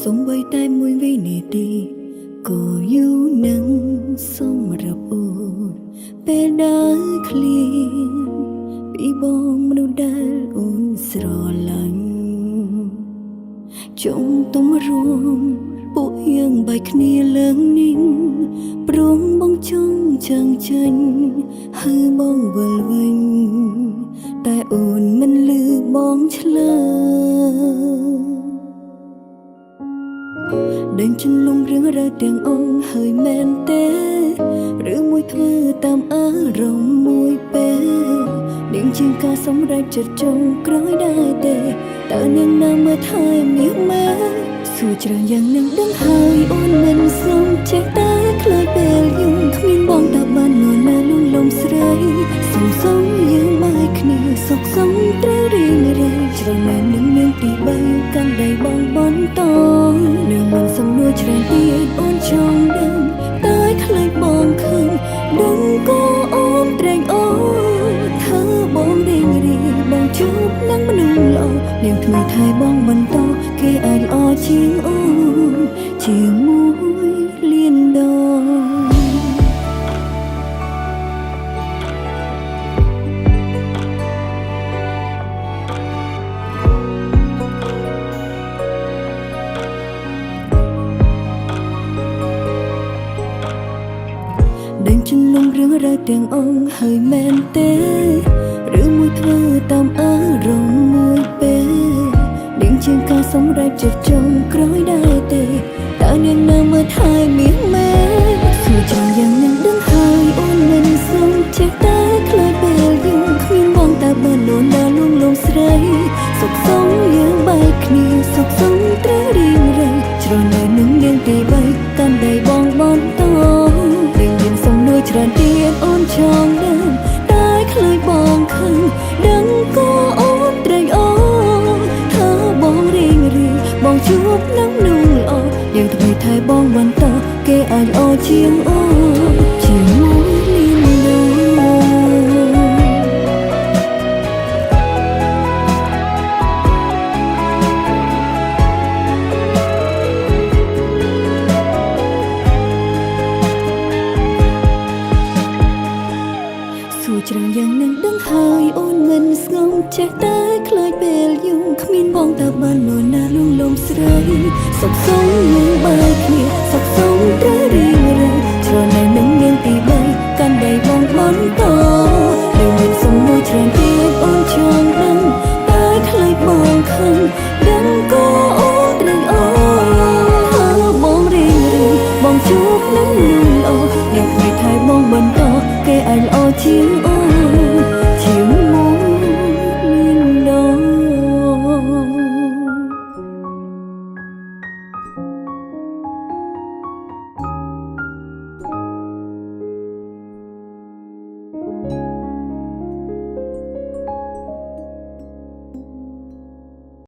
សំបីតែមួយវិនាទីក៏យូរនឹងសម្រាប់អូនពេលដែលឃ្លានពីបងមនុស្សដែលអូនស្រឡាញ់ចង់ទំរួមពួកយើងបែកគ្នាឡើងនេះព្រមបងចង់ចាំងចេញហើយបងវិលវិញតែអូនមិនលឺបងឆ្លើយដឹងចិនលំរឿងរ៉ាវទាំងអងហើយមែនទេឬមួយធ្វើតាមអារម្មណ៍មួយពេលនាងជាងការសម្រេចចិត្តចុងក្រោយដែរទេតើនាងនៅមើលថែមាសម៉ែសួរច្រើនយ៉ាងនាងដឹងហើយអូនមិនសុំចេះតែខ្លាចពេលយំគ្មានបងតើបាននរណាលួងលំស្រីសុំយើងបែកគ្នាសុខសំត្រូវរៀងរៃច្រើនណាស់នឹងនាងទី3កាន់ដៃបងបន្តនឹងមិនសំនួរច្រើនទៀតអូនចង់ដឹងតែខ្លាចបងឃើញដឹងក៏អូនត្រេកអរធ្វើបងរៀងរីបងជួបនឹងមនុស្សល្អនាងថ្មីថែបងបន្តគេអាចល្អជាងអូនជាមួយលានដងដឹងចិនលំរឿងរ៉ាវទាំងអងហើយមែនទេឬមួយធ្វើតាមអារម្មណ៍មួយពេលនាងជាងការសម្រេចចិត្តចុងក្រោយដែរទេតើនាងនៅមើលថែមាសម៉ែសួរចាំយ៉ាងនាងដឹងហើយអូនមិនសុំចេះតែខ្លាចពេលយំគ្មានបងតើបាននរណាលួងលំស្រីសុខសំយើងបែកគ្នាសុខសំត្រូវរៀងរៃច្រើនណាស់នឹងនាងទី3កាន់ដៃបងបន្តច្រើនទៀតអូនចង់ដឹងតែខ្លាចបងឃើញដឹងក៏អូនត្រេកអរធ្វើបងរៀងរីបងជួបនឹងមនុស្សល្អយើងថ្មីថែបងបន្តគេអាចល្អជាងអូនជាមួយលីនច្រើនយ៉ាងនឹងដឹងហើយអូនមិនស្ងំចេះតែខ្លាចពេលយំគ្មានបងតើបាននរណាលួងលំស្រីសុខសំយើងបែកគ្នាសុខសំត្រូវរៀងរៃ